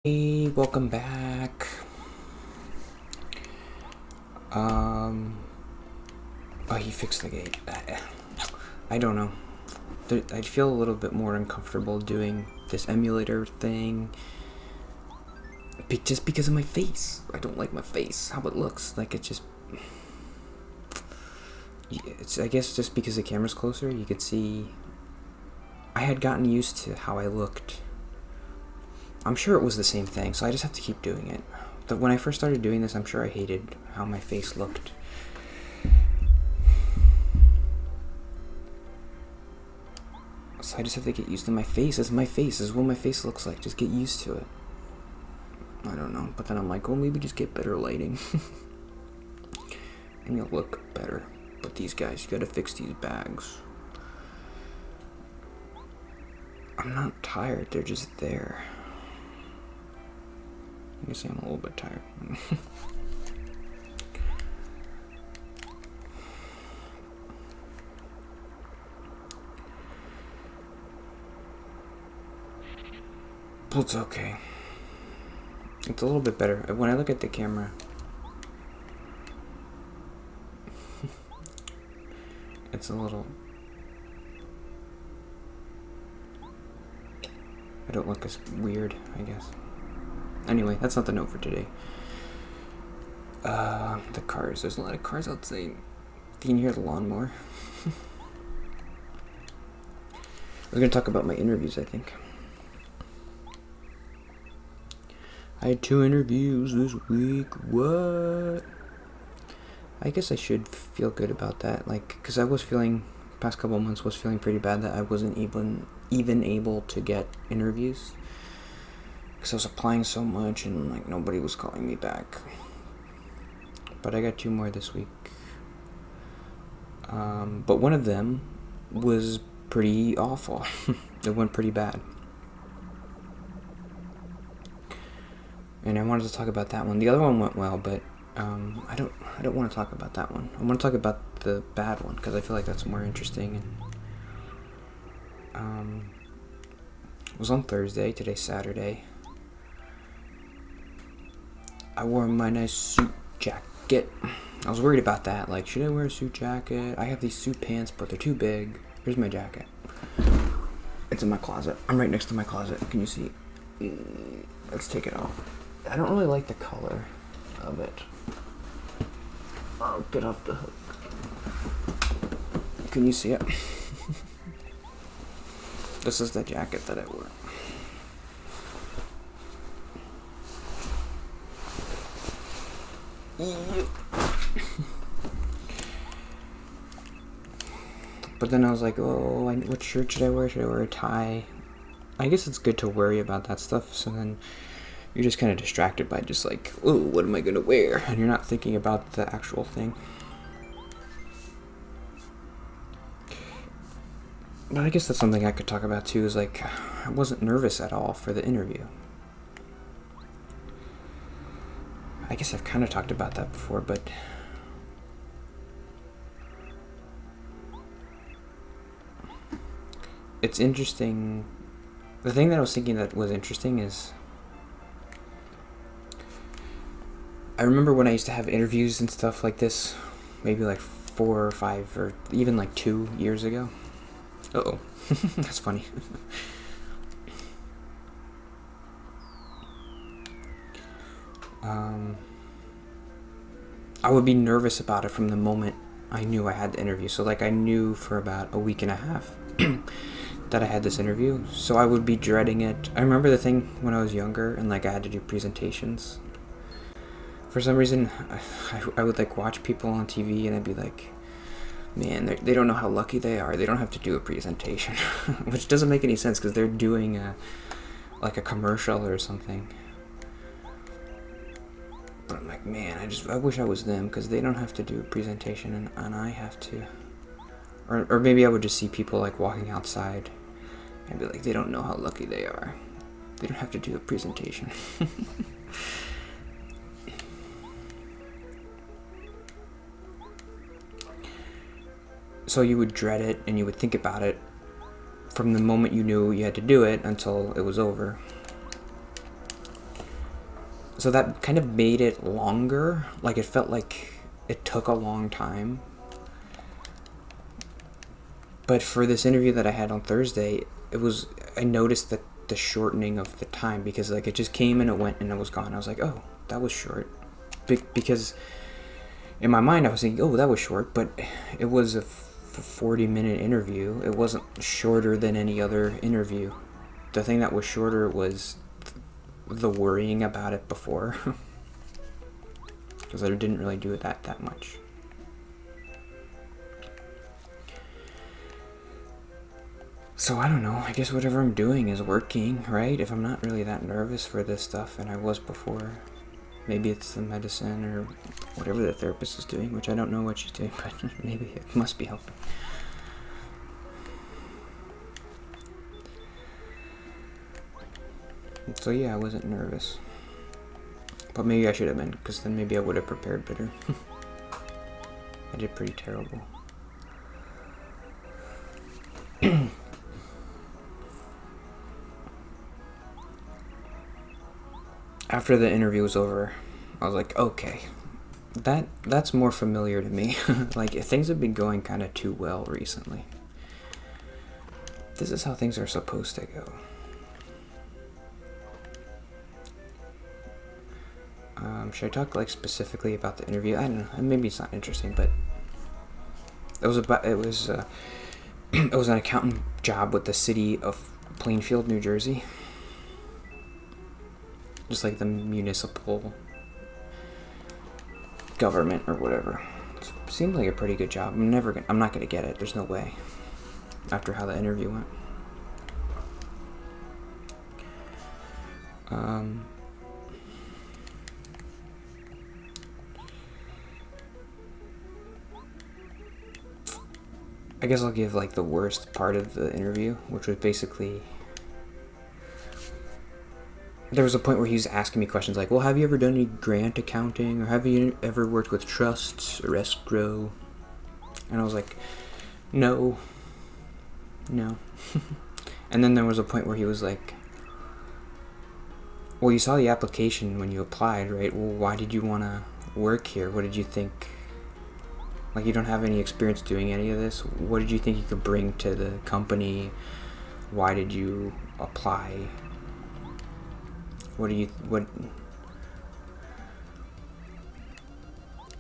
Hey, welcome back. Oh, he fixed the gate. I don't know. I feel a little bit more uncomfortable doing this emulator thing. Just because of my face. I don't like my face, how it looks. Like, it just... I guess just because the camera's closer, you could see... I had gotten used to how I looked. I'm sure it was the same thing, so I just have to keep doing it. But when I first started doing this, I'm sure I hated how my face looked. So I just have to get used to my face. It's my face. This is what my face looks like. Just get used to it. I don't know. But then I'm like, oh, maybe just get better lighting. And you'll look better. But these guys, you gotta fix these bags. I'm not tired. They're just there. I guess I'm a little bit tired. But it's okay. It's a little bit better. When I look at the camera, it's a little... I don't look as weird, I guess. Anyway, that's not the note for today. The cars. There's a lot of cars outside. You can hear the lawnmower. I was going to talk about my interviews, I think. I had 2 interviews this week. What? I guess I should feel good about that. Like, because I was feeling, past couple months, was feeling pretty bad that I wasn't even able to get interviews. Because I was applying so much and like nobody was calling me back. But I got 2 more this week. But one of them was pretty awful. It went pretty bad. And I wanted to talk about that one. The other one went well, but I don't want to talk about that one. I want to talk about the bad one because I feel like that's more interesting. And it was on Thursday. Today's Saturday. I wore my nice suit jacket. I was worried about that. Like, should I wear a suit jacket? I have these suit pants, but they're too big. Here's my jacket. It's in my closet. I'm right next to my closet. Can you see? Let's take it off. I don't really like the color of it. I'll get off the hook. Can you see it? This is the jacket that I wore. But then I was like, oh, what shirt should I wear? Should I wear a tie? I guess it's good to worry about that stuff, so then you're just kind of distracted by just like, oh, what am I going to wear? And you're not thinking about the actual thing. But I guess that's something I could talk about too, is like, I wasn't nervous at all for the interview. I guess I've kind of talked about that before, but it's interesting. The thing that I was thinking that was interesting is I remember when I used to have interviews and stuff like this, maybe like 4 or 5 or even like 2 years ago. Uh-oh. That's funny. I would be nervous about it from the moment I knew I had the interview. So like I knew for about a week and a half that I had this interview. So I would be dreading it. I remember the thing when I was younger and like I had to do presentations. For some reason, I would like watch people on TV and I'd be like, man, they don't know how lucky they are. They don't have to do a presentation. Which doesn't make any sense because they're doing like a commercial or something. But I'm like, man, I wish I was them because they don't have to do a presentation and I have to. Or maybe I would just see people like walking outside and be like, they don't know how lucky they are. They don't have to do a presentation. So you would dread it and you would think about it from the moment you knew you had to do it until it was over. So that kind of made it longer. Like, it felt like it took a long time. But for this interview that I had on Thursday, I noticed that the shortening of the time, because like it just came and it went and it was gone. I was like, oh, that was short. Because in my mind I was thinking, oh, that was short, but it was a 40-minute interview. It wasn't shorter than any other interview. The thing that was shorter was the worrying about it before. Because I didn't really do it that much. So I don't know, I guess whatever I'm doing is working, right? If I'm not really that nervous for this stuff, and I was before, maybe it's the medicine or whatever the therapist is doing, which I don't know what she's doing, but maybe it must be helping. So yeah, I wasn't nervous. But maybe I should have been, because then maybe I would have prepared better. I did pretty terrible. After the interview was over, I was like, okay, that's more familiar to me. Like, things have been going kind of too well recently. This is how things are supposed to go. Should I talk like specifically about the interview? I don't know. Maybe it's not interesting, but it was it was an accountant job with the city of Plainfield, New Jersey. Just like the municipal government or whatever. It seemed like a pretty good job. I'm not gonna get it. There's no way. After how the interview went. I guess I'll give like the worst part of the interview, which was basically, there was a point where he was asking me questions like, well, have you ever done any grant accounting, or have you ever worked with trusts or escrow? And I was like, no. And then there was a point where he was like, well, you saw the application when you applied, right? Well, why did you want to work here? What did you think? Like, you don't have any experience doing any of this. What did you think you could bring to the company? Why did you apply? What I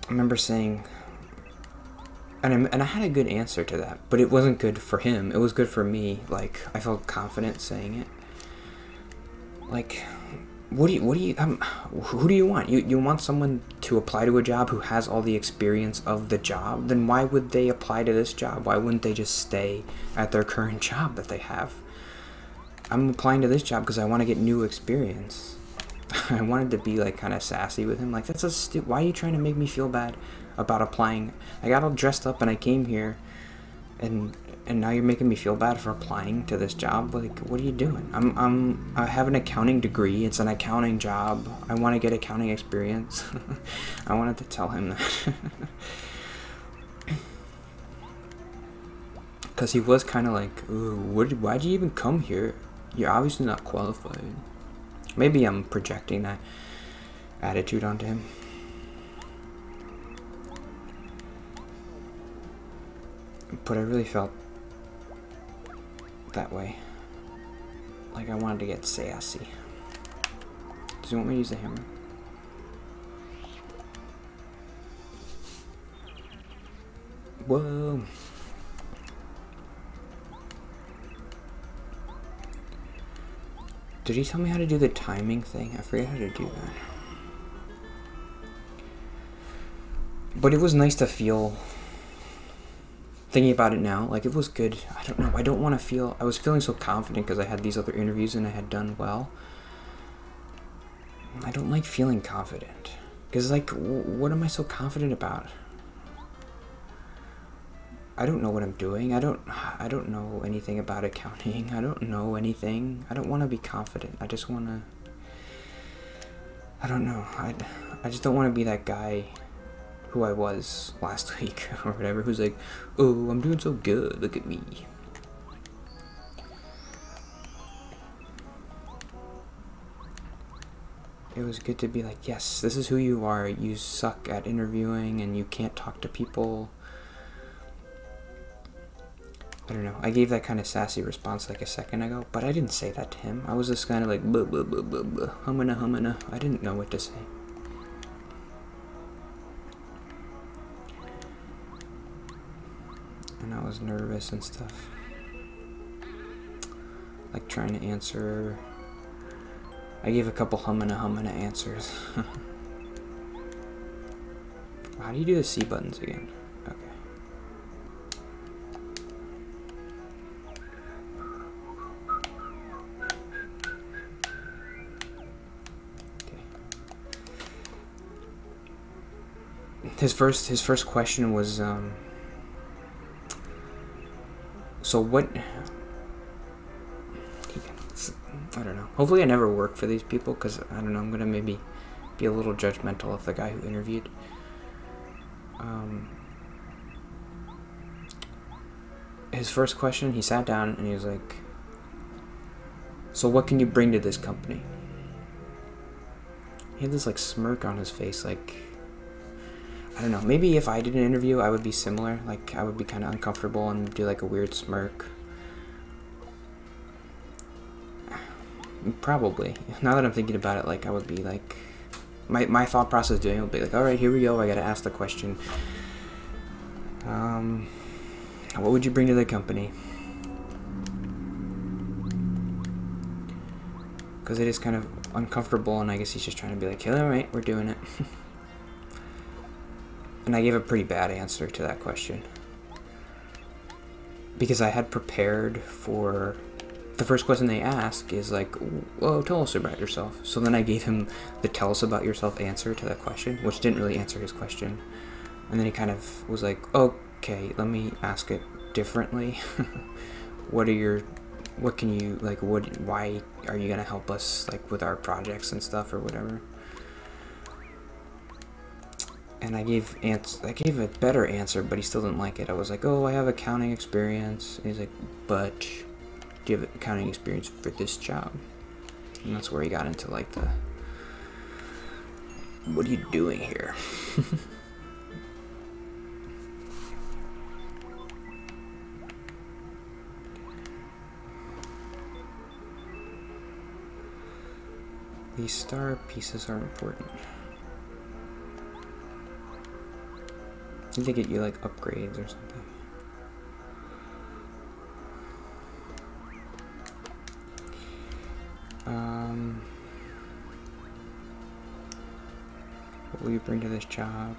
remember saying, and I had a good answer to that, but it wasn't good for him. It was good for me. Like, I felt confident saying it. Like, who do you want? You want someone to apply to a job who has all the experience of the job? Then why would they apply to this job? Why wouldn't they just stay at their current job that they have? I'm applying to this job because I want to get new experience. I wanted to be like kind of sassy with him. Like, that's why are you trying to make me feel bad about applying? I got all dressed up and I came here, and now you're making me feel bad for applying to this job. Like, what are you doing? I have an accounting degree. It's an accounting job. I want to get accounting experience. I wanted to tell him that. Because he was kind of like, ooh, why'd you even come here? You're obviously not qualified. Maybe I'm projecting that attitude onto him. But I really felt that way. Like, I wanted to get sassy. Does he want me to use the hammer? Whoa. Did he tell me how to do the timing thing? I forget how to do that. But it was nice to feel, thinking about it now, like, it was good. I don't know. I don't want to feel, I was feeling so confident because I had these other interviews and I had done well. I don't like feeling confident. Because, like, what am I so confident about? I don't know what I'm doing. I don't know anything about accounting. I don't know anything. I don't want to be confident. I just want to, I don't know. I just don't want to be that guy who I was last week or whatever, who's like, oh, I'm doing so good, look at me. it was good to be like, yes, this is who you are. You suck at interviewing and you can't talk to people. I don't know. I gave that kind of sassy response like a second ago, but I didn't say that to him. I was just kind of like, buh, buh, buh, buh, buh, humana, humana. I didn't know what to say. And I was nervous and stuff. Like trying to answer. I gave a couple humana, humana answers. How do you do the C buttons again? Okay. His first question was so what, I don't know, hopefully I never work for these people, because I don't know, I'm gonna maybe be a little judgmental of the guy who interviewed. His first question, he sat down and he was like, so what can you bring to this company? He had this like smirk on his face, like, I don't know, maybe if I did an interview I would be similar, like I would be kind of uncomfortable and do like a weird smirk. Probably. Now that I'm thinking about it, like I would be like, my thought process doing it would be like, alright, here we go, I gotta ask the question. What would you bring to the company? Because it is kind of uncomfortable, and I guess he's just trying to be like, hey, alright, we're doing it. And I gave a pretty bad answer to that question. Because I had prepared for... The first question they ask is like, whoa, tell us about yourself. So then I gave him the tell us about yourself answer to that question, which didn't really answer his question. And then he kind of was like, okay, let me ask it differently. What can you, like, why are you gonna help us, like, with our projects and stuff or whatever? And I gave a better answer, but he still didn't like it. I was like, oh, I have accounting experience. And he's like, but do you have accounting experience for this job? And that's where he got into like the, what are you doing here? These star pieces are important. I think they get you like upgrades or something. What will you bring to this job?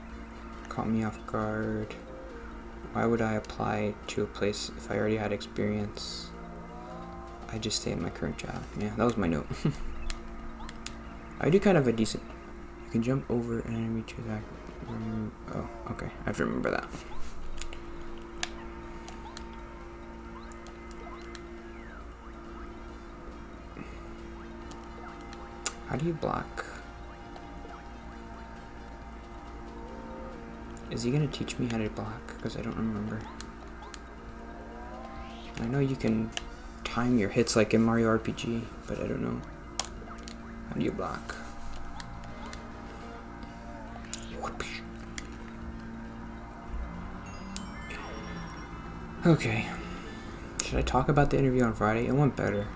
Caught me off guard. Why would I apply to a place if I already had experience? I just stay at my current job. Yeah, that was my note. I do kind of a decent. You can jump over an enemy to that. Oh, okay. I have to remember that. How do you block? Is he gonna teach me how to block? Because I don't remember. I know you can time your hits like in Mario RPG, but I don't know. How do you block? Okay. Should I talk about the interview on Friday? It went better.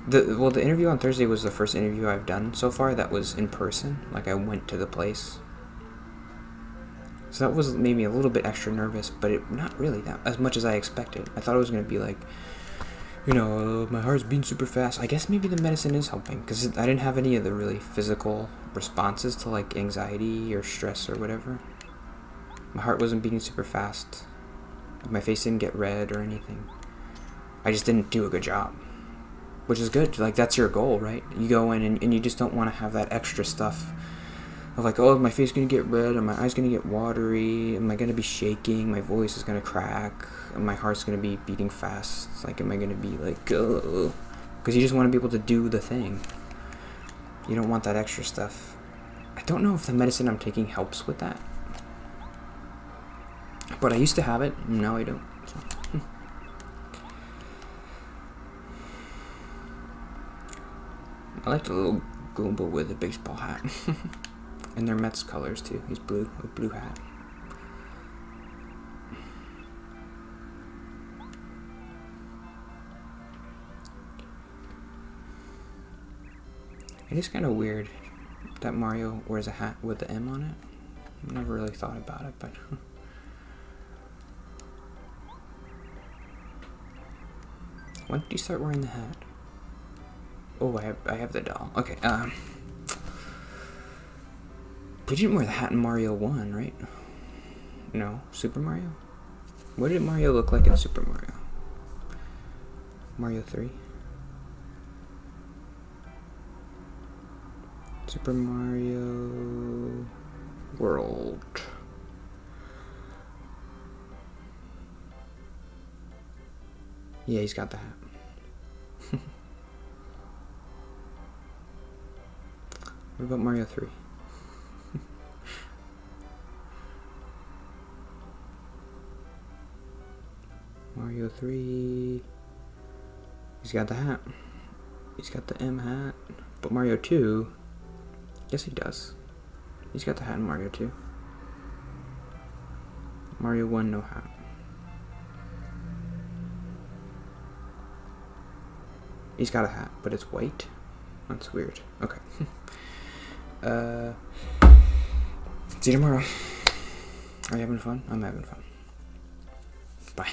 Well, the interview on Thursday was the first interview I've done so far that was in person. Like, I went to the place. So that was made me a little bit extra nervous, but not really that as much as I expected. I thought it was going to be like, you know, my heart's beating super fast. I guess maybe the medicine is helping, because I didn't have any of the really physical responses to like anxiety or stress or whatever. My heart wasn't beating super fast. My face didn't get red or anything. I just didn't do a good job. Which is good. Like, that's your goal, right? You go in and you just don't want to have that extra stuff of like, oh, my face is going to get red, and my eyes going to get watery, am I going to be shaking, my voice is going to crack, and my heart's going to be beating fast. Like, am I going to be like, oh? Because you just want to be able to do the thing. You don't want that extra stuff. I don't know if the medicine I'm taking helps with that. But I used to have it, and now I don't. So. I like the little Goomba with a baseball hat. And they're Mets colors too. He's blue, a blue hat. It is kind of weird that Mario wears a hat with the M on it. I never really thought about it, but... When did you start wearing the hat? Oh, I have the doll. Okay, But you didn't wear the hat in Mario 1, right? No, Super Mario? What did Mario look like in Super Mario? Mario 3? Super Mario World. Yeah, he's got the hat. What about Mario 3? Mario 3. He's got the hat. He's got the M hat. But Mario 2. Yes, he does. He's got the hat in Mario 2. Mario 1, no hat. He's got a hat, but it's white. That's weird. Okay. See you tomorrow. Are you having fun? I'm having fun. Bye.